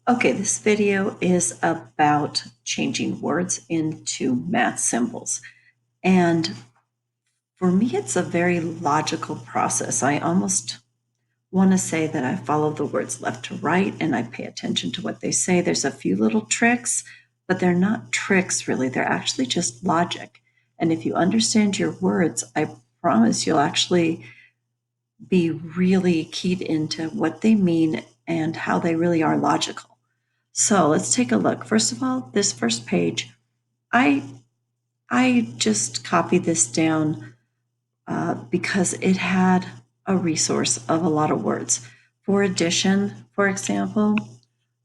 Okay, this video is about changing words into math symbols. And for me, it's a very logical process. I almost want to say that I follow the words left to right and I pay attention to what they say. There's a few little tricks, but they're not tricks really. They're actually just logic. And if you understand your words, I promise you'll actually be really keyed into what they mean and how they really are logical. So let's take a look. First of all, this first page, I I just copied this down because it had a resource of a lot of words. For addition, for example,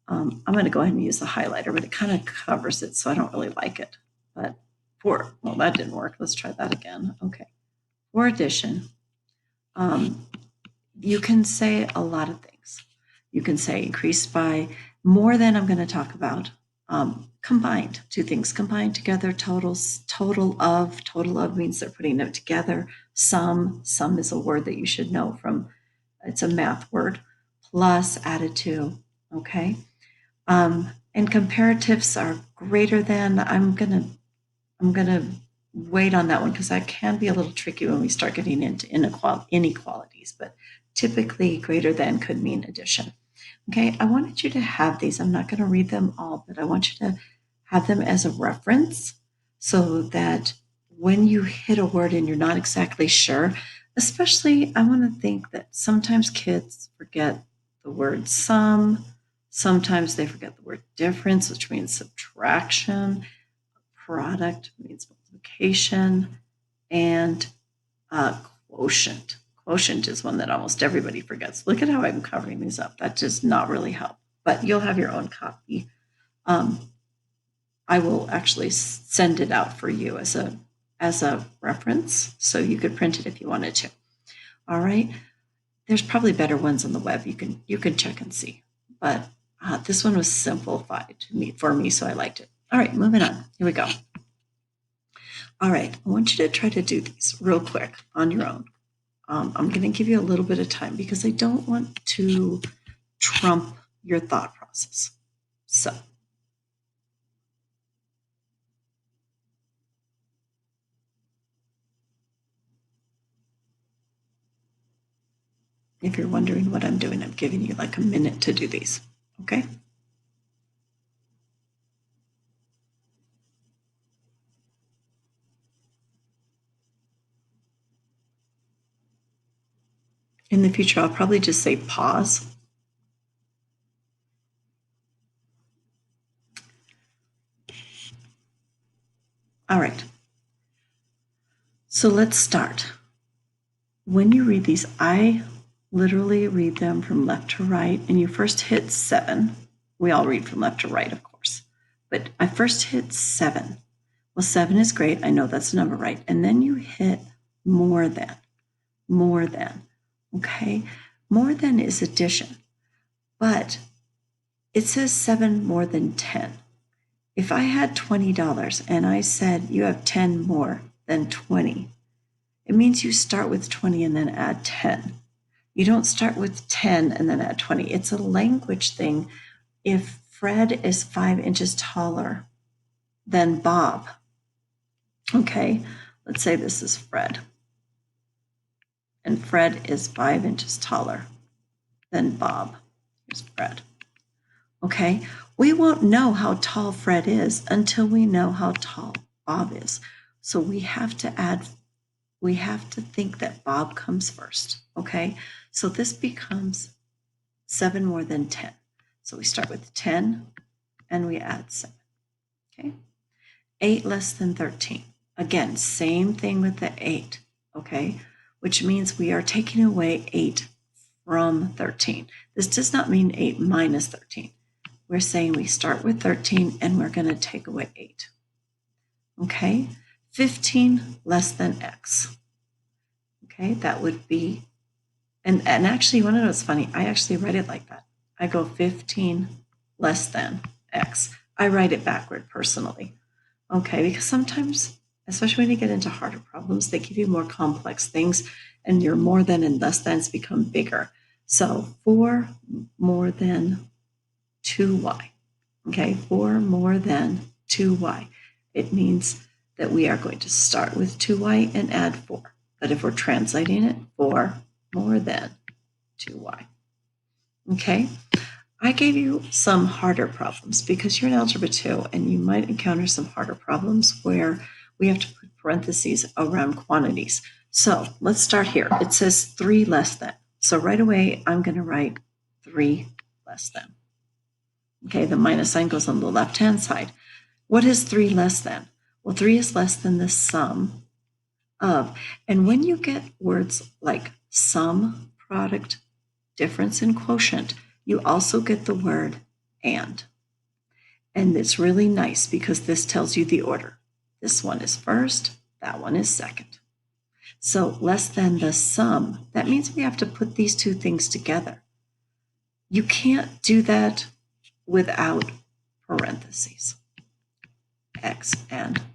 I'm going to go ahead and use the highlighter, but it kind of covers it, so I don't really like it. But well, that didn't work. Let's try that again. Okay. For addition, um, you can say a lot of things. You can say increased by more than I'm going to talk about. Combined, two things combined together, total of means they're putting them together. Sum is a word that you should know from, it's a math word, plus added to, okay? And comparatives are greater than, I'm gonna wait on that one because that can be a little tricky when we start getting into inequalities, but typically greater than could mean addition. Okay, I wanted you to have these. I'm not going to read them all, but I want you to have them as a reference so that when you hit a word and you're not exactly sure, especially I want to think that sometimes kids forget the word sum, sometimes they forget the word difference, which means subtraction, product means multiplication, and quotient. Quotient is one that almost everybody forgets. Look at how I'm covering these up. That does not really help, but you'll have your own copy. I will actually send it out for you as a reference, so you could print it if you wanted to. All right. There's probably better ones on the web. You can check and see, but this one was simplified for me, so I liked it. All right, moving on. Here we go. All right, I want you to try to do these real quick on your own. I'm going to give you a little bit of time because I don't want to trump your thought process. So, if you're wondering what I'm doing, I'm giving you like a minute to do these, okay? In the future, I'll probably just say pause. All right. So let's start. When you read these, I literally read them from left to right, and you first hit 7. We all read from left to right, of course. But I first hit 7. Well, 7 is great. I know that's a number, right? And then you hit more than. More than. Okay? More than is addition. But it says 7 more than 10. If I had $20 and I said you have 10 more than 20, it means you start with 20 and then add 10. You don't start with 10 and then add 20. It's a language thing. If Fred is 5 inches taller than Bob, okay, let's say this is Fred, and Fred is 5 inches taller than Bob. Here's Fred. Okay, we won't know how tall Fred is until we know how tall Bob is. So we have to think that Bob comes first. Okay, so this becomes 7 more than 10. So we start with 10 and we add 7. Okay, 8 less than 13. Again, same thing with the 8. Okay, which means we are taking away 8 from 13. This does not mean 8 minus 13. We're saying we start with 13 and we're going to take away 8. Okay, 15 less than x. Okay, that would be, and actually, you want to know what's funny? I actually write it like that. I go 15 less than x. I write it backward personally. Okay, because sometimes, especially when you get into harder problems, they give you more complex things and your more than and less than's become bigger. So 4 more than 2y. Okay, 4 more than 2y. It means that we are going to start with 2y and add 4. But if we're translating it, 4 more than 2y. Okay, I gave you some harder problems because you're in Algebra 2 and you might encounter some harder problems where we have to put parentheses around quantities. So let's start here. It says 3 less than. So right away, I'm going to write 3 less than. Okay, the minus sign goes on the left-hand side. What is 3 less than? Well, 3 is less than the sum of. And when you get words like sum, product, difference, and quotient, you also get the word and. And it's really nice because this tells you the order. This one is first, that one is second. So less than the sum, that means we have to put these two things together. You can't do that without parentheses, x and 5.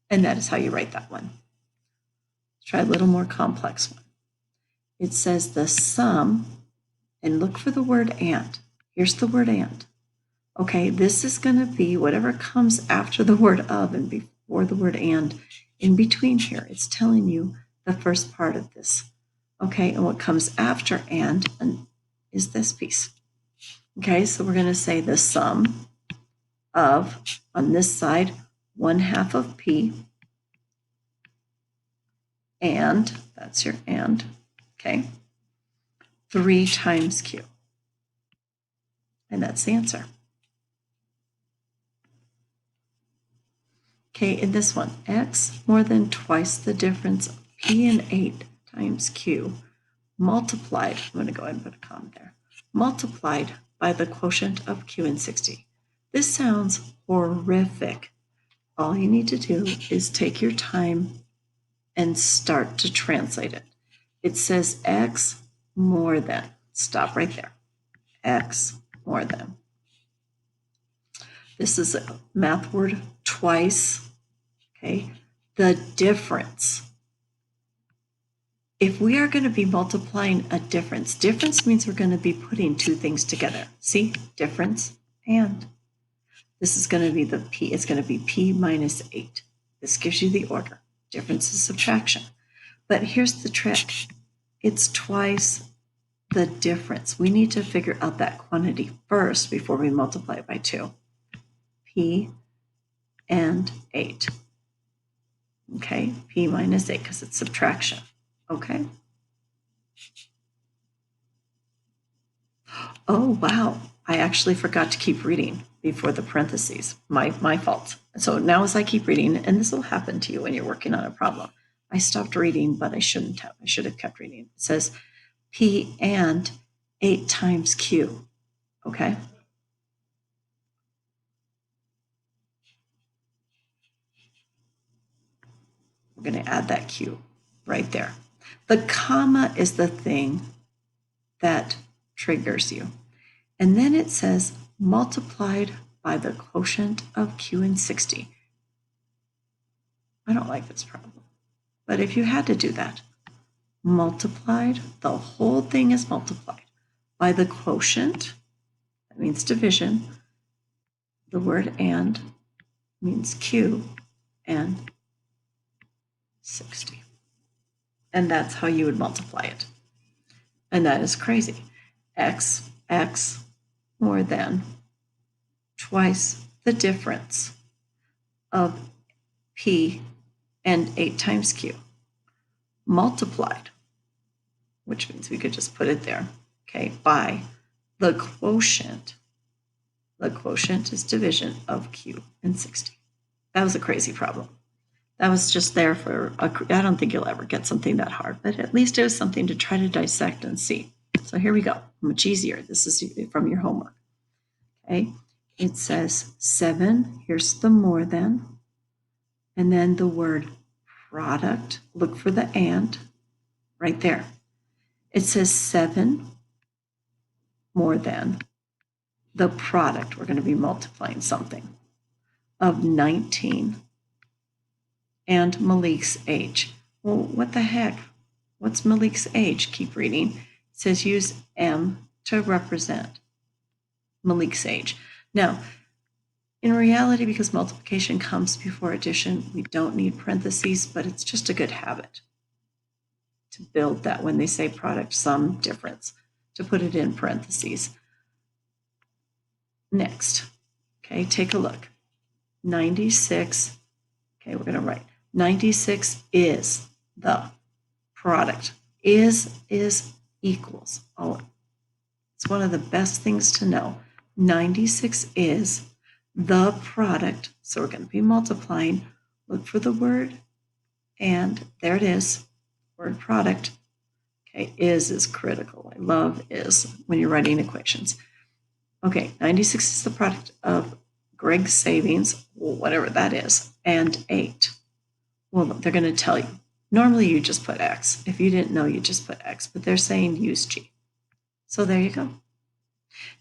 And that is how you write that one. Let's try a little more complex one. It says the sum, and look for the word and. Here's the word and. Okay, this is going to be whatever comes after the word of and before the word and. In between here, it's telling you the first part of this. Okay, and what comes after and is this piece. Okay, so we're going to say the sum of, on this side, 1/2 of p, and, that's your and, okay, 3 times q. And that's the answer. Okay, in this one, x more than twice the difference of p and 8 times q multiplied, I'm going to go ahead and put a comma there, multiplied by the quotient of q and 60. This sounds horrific. All you need to do is take your time and start to translate it. It says x more than. Stop right there. X more than. This is a math word twice. Okay, the difference. If we are going to be multiplying a difference, difference means we're going to be putting two things together. See, difference and. This is going to be the p. It's going to be p minus 8. This gives you the order. Difference is subtraction. But here's the trick. It's twice the difference. We need to figure out that quantity first before we multiply it by 2. P and 8. Okay, p minus 8 because it's subtraction. Okay. Oh, wow. I actually forgot to keep reading before the parentheses. My fault. So now as I keep reading, and this will happen to you when you're working on a problem, I stopped reading, but I shouldn't have. I should have kept reading. It says P and 8 times Q. Okay. We're going to add that Q right there. The comma is the thing that triggers you. And then it says multiplied by the quotient of Q and 60. I don't like this problem. But if you had to do that, multiplied, the whole thing is multiplied by the quotient, that means division. The word and means Q and 60. And that's how you would multiply it. And that is crazy. X more than twice the difference of P and 8 times Q multiplied, which means we could just put it there, okay, by the quotient. The quotient is division of Q and 60. That was a crazy problem. That was just there for, I don't think you'll ever get something that hard, but at least it was something to try to dissect and see. So here we go, much easier. This is from your homework. Okay, it says 7, here's the more than, and then the word product, look for the and, right there. It says 7 more than the product, we're going to be multiplying something, of 19 and Malik's age. Well, what the heck? What's Malik's age? Keep reading. It says use M to represent. Malik's age. Now, in reality, because multiplication comes before addition, we don't need parentheses, but it's just a good habit to build that when they say product, sum, difference, to put it in parentheses. Next, okay, take a look. 96, okay, we're going to write 96 is the product. Is equals. Oh, it's one of the best things to know. 96 is the product. So we're going to be multiplying. Look for the word, and there it is, word product. Okay, is critical. I love is when you're writing equations. Okay, 96 is the product of Greg's savings, whatever that is, and 8. Well, they're going to tell you. Normally you just put X. If you didn't know, you just put X, but they're saying use G. So there you go.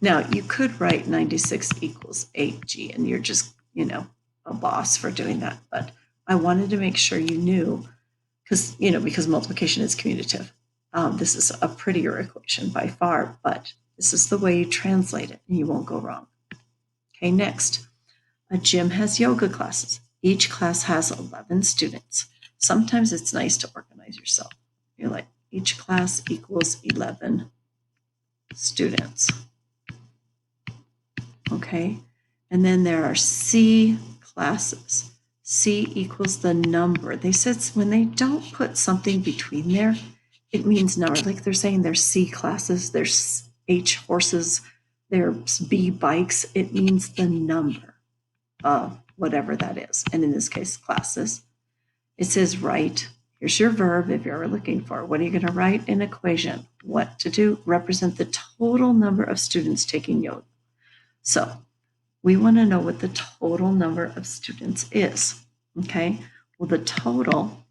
Now, you could write 96 equals 8G, and you're just, a boss for doing that. But I wanted to make sure you knew, because multiplication is commutative. This is a prettier equation by far, but this is the way you translate it, and you won't go wrong. Okay, next. A gym has yoga classes. Each class has 11 students. Sometimes it's nice to organize yourself. You're like, each class equals 11 students. Okay, and then there are C classes. C equals the number. They said when they don't put something between there, it means number. Like they're saying there's C classes, there's H horses, there's B bikes. It means the number of whatever that is. And in this case, classes. It says write. Here's your verb if you're looking for. What are you going to write? An equation. What to do? Represent the total number of students taking yoga. So we want to know what the total number of students is. Okay. Well, the total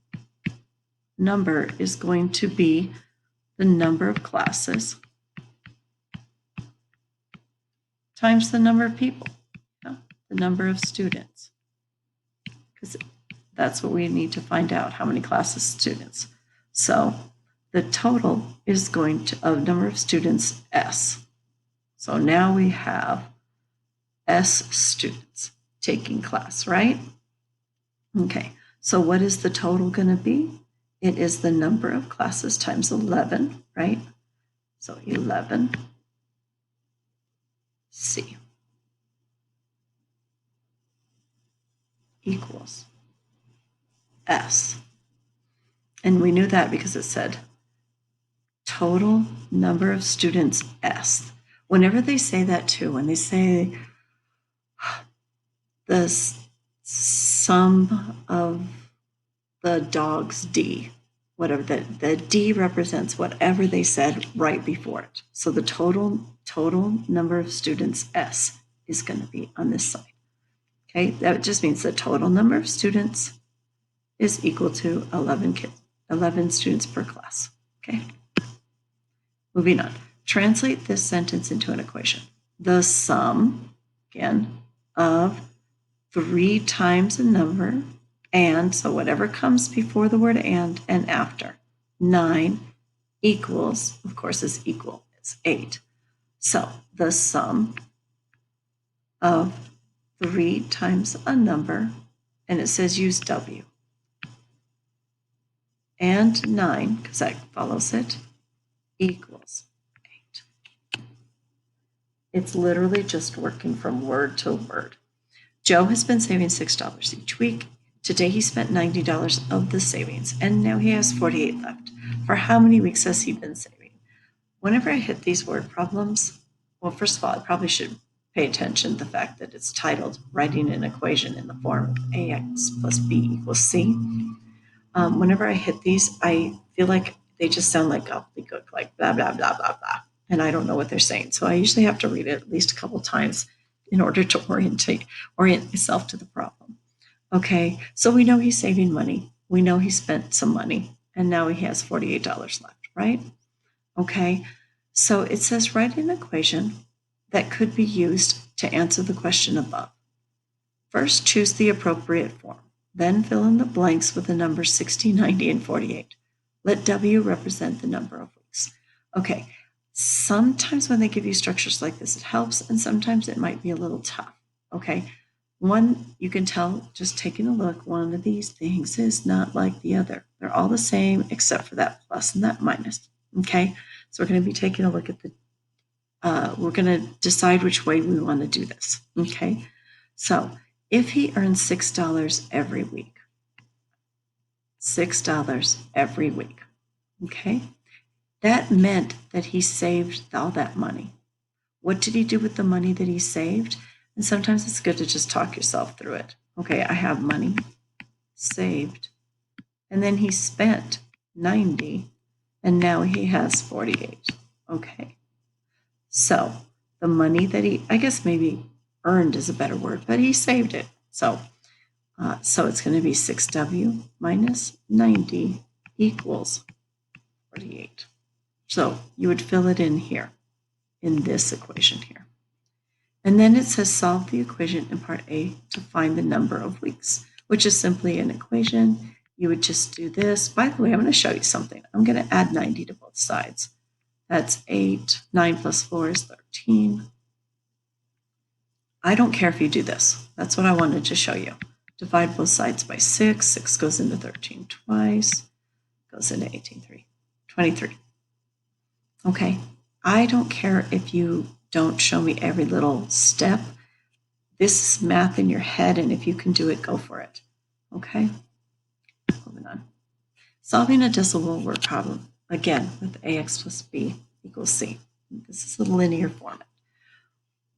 number is going to be the number of classes times the number of people, the number of students, because that's what we need to find out, how many classes, students. So the total is going to, of number of students, S. So now we have S students taking class, right? Okay, so what is the total going to be? It is the number of classes times 11, right? So 11 C equals S. And we knew that because it said total number of students S. Whenever they say that too, when they say the sum of the dogs D, whatever, the D represents whatever they said right before it. So the total number of students S is going to be on this side. Okay, that just means the total number of students is equal to 11 students per class. Okay, moving on. Translate this sentence into an equation. The sum, again, of 3 times a number, and, so whatever comes before the word and after, 9 equals, of course, is equal, it's 8. So the sum of 3 times a number, and it says use W, and 9, because that follows it, equals 8. It's literally just working from word to word. Joe has been saving $6 each week. Today he spent $90 of the savings, and now he has $48 left. For how many weeks has he been saving? Whenever I hit these word problems, well, first of all, I probably should pay attention to the fact that it's titled Writing an Equation in the Form of AX plus B equals C. Whenever I hit these, I feel like they just sound like gobbledygook, like blah, blah, blah, blah, blah, and I don't know what they're saying. So I usually have to read it at least a couple times in order to orient myself to the problem. Okay, so we know he's saving money. We know he spent some money, and now he has $48 left, right? Okay, so it says write an equation that could be used to answer the question above. First, choose the appropriate form. Then fill in the blanks with the numbers 60, 90, and 48. Let W represent the number of weeks. Okay, Sometimes when they give you structures like this, it helps, and sometimes it might be a little tough. Okay. One, you can tell just taking a look, one of these things is not like the other. They're all the same except for that plus and that minus. Okay. So we're going to be taking a look at we're going to decide which way we want to do this. Okay. So if he earns $6 every week, $6 every week, okay, that meant that he saved all that money. What did he do with the money that he saved? And sometimes it's good to just talk yourself through it. Okay, I have money saved. And then he spent 90 and now he has 48. Okay. So the money that I guess maybe earned is a better word, but he saved it. So it's going to be 6W minus 90 equals 48. So you would fill it in here, in this equation here. And then it says solve the equation in part A to find the number of weeks, which is simply an equation. You would just do this. By the way, I'm going to show you something. I'm going to add 90 to both sides. That's 8. 9 plus 4 is 13. I don't care if you do this. That's what I wanted to show you. Divide both sides by 6. 6 goes into 13 twice. Goes into 18, 23. Okay. I don't care if you don't show me every little step. This is math in your head, and if you can do it, go for it. Okay? Moving on. Solving a decimal word problem, again, with ax plus b equals c. This is a linear format.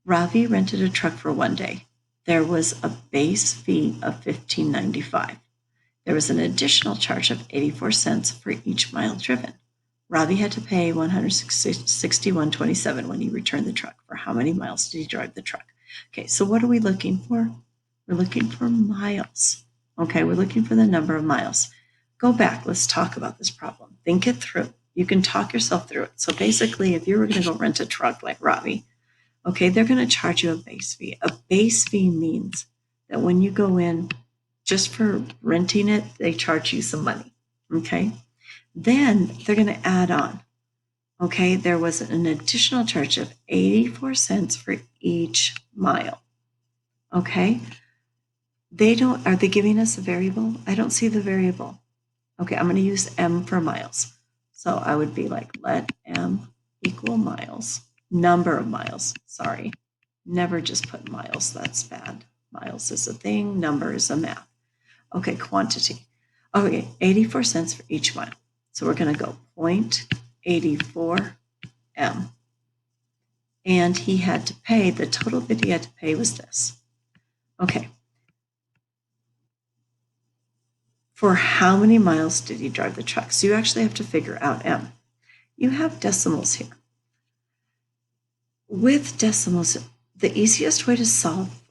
Ravi rented a truck for one day. There was a base fee of $15.95. There was an additional charge of 84 cents for each mile driven. Ravi had to pay $161.27 when he returned the truck. For how many miles did he drive the truck? Okay, so what are we looking for? We're looking for miles. Okay, we're looking for the number of miles. Go back. Let's talk about this problem. Think it through. You can talk yourself through it. So basically, if you were going to go rent a truck like Ravi, okay, they're going to charge you a base fee. A base fee means that when you go in, just for renting it, they charge you some money. Okay, then they're going to add on. Okay, there was an additional charge of 84 cents for each mile. Okay, are they giving us a variable? I don't see the variable. Okay, I'm going to use M for miles. So I would be like, let M equal miles, number of miles, sorry. Never just put miles, that's bad. Miles is a thing, number is a math. Okay, quantity. Okay, 84 cents for each mile. So we're going to go 0.84 M. And he had to pay, the total that he had to pay was this. Okay. For how many miles did he drive the truck? So you actually have to figure out M. You have decimals here. With decimals, the easiest way to solve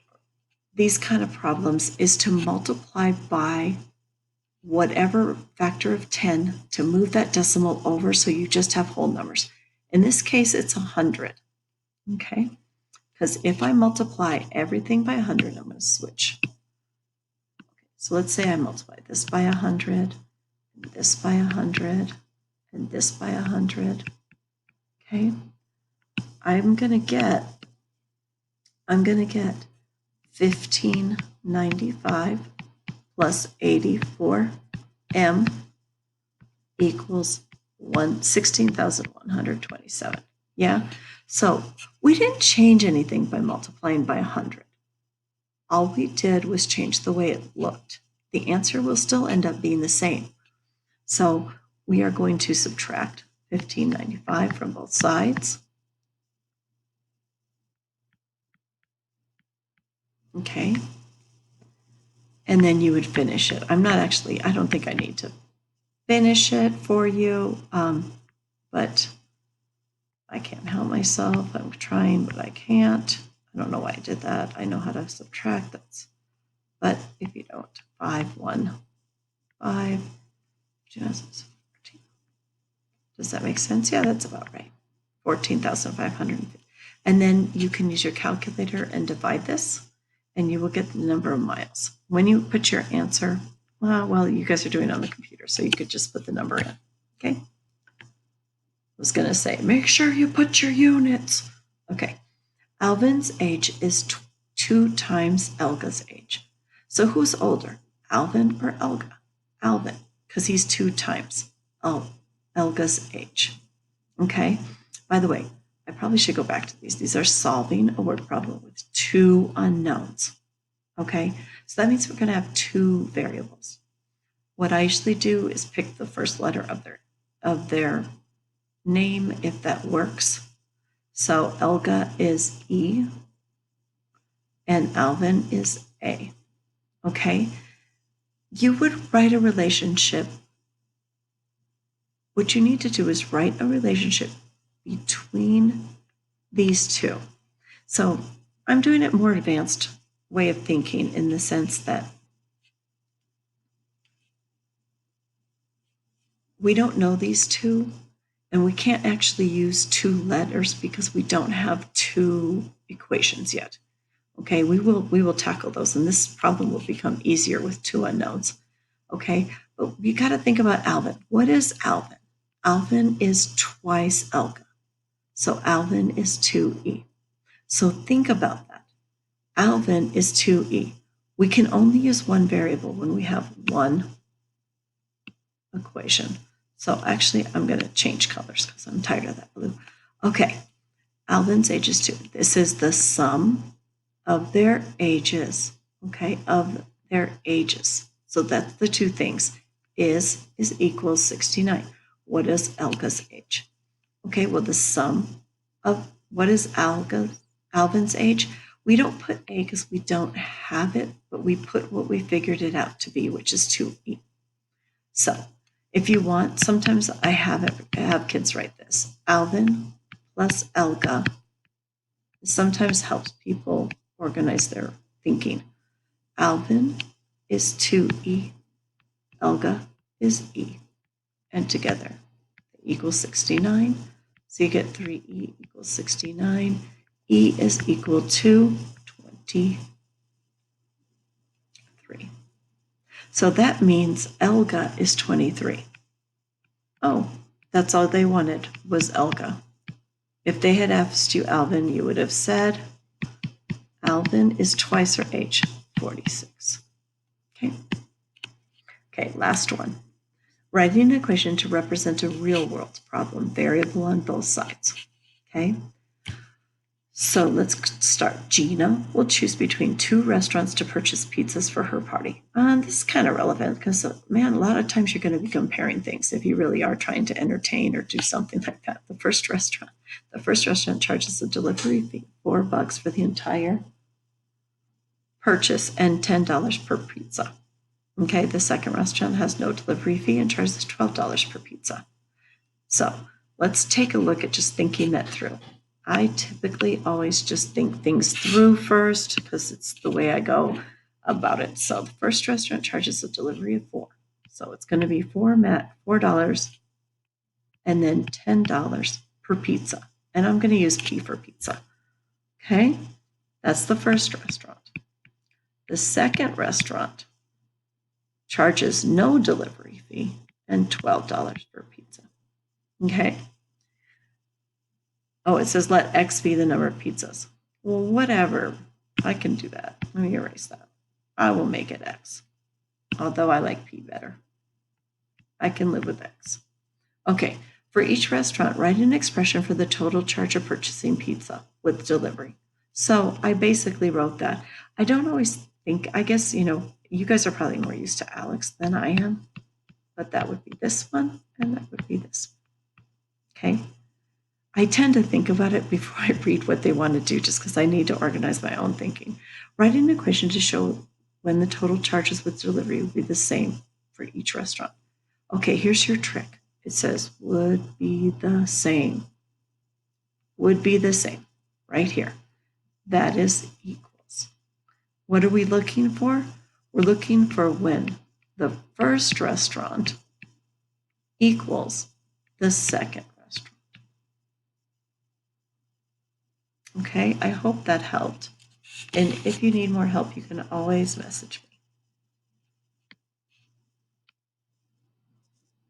these kind of problems is to multiply by whatever factor of 10 to move that decimal over so you just have whole numbers. In this case, it's 100. Okay? Because if I multiply everything by 100, I'm going to switch. Okay, so let's say I multiply this by 100, and this by 100, and this by 100. Okay? I'm going to get 1595 plus 84M equals 16,127. Yeah? So we didn't change anything by multiplying by 100. All we did was change the way it looked. The answer will still end up being the same. So we are going to subtract 1595 from both sides. Okay. And then you would finish it. I don't think I need to finish it for you, but I can't help myself. I'm trying, but I can't. I don't know why I did that. I know how to subtract that. But if you don't, 5, 1, 5, just 14. Does that make sense? Yeah, that's about right. 14,500. And then you can use your calculator and divide this, and you will get the number of miles. When you put your answer, well, you guys are doing it on the computer, so you could just put the number in. Okay? was going to say, make sure you put your units. Okay. Alvin's age is 2 times Elga's age. So who's older, Alvin or Elga? Alvin, because he's 2 times Elga's age. Okay. By the way, I probably should go back to these. These are solving a word problem with 2 unknowns. Okay. So that means we're going to have 2 variables. What I usually do is pick the first letter of their name if that works. So Elga is E and Alvin is A. Okay? You would write a relationship. What you need to do is write a relationship between these two. So I'm doing it more advanced way of thinking in the sense that we don't know these two, and we can't actually use 2 letters because we don't have 2 equations yet. Okay, we will tackle those, and this problem will become easier with 2 unknowns. Okay, but you got to think about Alvin. What is Alvin? Alvin is twice Elga, so Alvin is 2e. So think about that. Alvin is 2e. We can only use one variable when we have one equation. So actually, I'm going to change colors because I'm tired of that blue. Okay, Alvin's age is 2. This is the sum of their ages, okay, of their ages. So that's the 2 things. Is equals 69. What is Elga's age? Okay, well, the sum of what is Alvin's age? We don't put A because we don't have it, but we put what we figured it out to be, which is 2e. So if you want, sometimes I have kids write this. Alvin plus Elga sometimes helps people organize their thinking. Alvin is 2e, Elga is e, and together they equal 69. So you get 3e equals 69. E is equal to 23. So that means Elga is 23. Oh, that's all they wanted was Elga. If they had asked you Alvin, you would have said Alvin is twice her age, 46. Okay. Okay, last one. Writing an equation to represent a real world problem, variable on both sides. Okay. So let's start. Gina will choose between 2 restaurants to purchase pizzas for her party. This is kind of relevant because, man, a lot of times you're going to be comparing things if you really are trying to entertain or do something like that. The first restaurant charges a delivery fee, $4 for the entire purchase and $10 per pizza. Okay, the second restaurant has no delivery fee and charges $12 per pizza. So let's take a look at just thinking that through. I typically always just think things through first because it's the way I go about it. So the first restaurant charges a delivery of $4. So it's going to be $4 and then $10 per pizza. And I'm going to use P for pizza. Okay, that's the first restaurant. The second restaurant charges no delivery fee and $12 per pizza. Okay. Oh, it says let X be the number of pizzas. Well, whatever. I can do that. Let me erase that. I will make it X. Although I like P better. I can live with X. Okay. For each restaurant, write an expression for the total charge of purchasing pizza with delivery. So I basically wrote that. I don't always think, I guess, you guys are probably more used to Alex than I am. But that would be this one, and that would be this one. Okay. I tend to think about it before I read what they want to do, just because I need to organize my own thinking. Write an equation to show when the total charges with delivery will be the same for each restaurant. Okay, here's your trick. It says would be the same. Would be the same, right here. That is equals. What are we looking for? We're looking for when the first restaurant equals the second restaurant. Okay, I hope that helped. And if you need more help, you can always message me.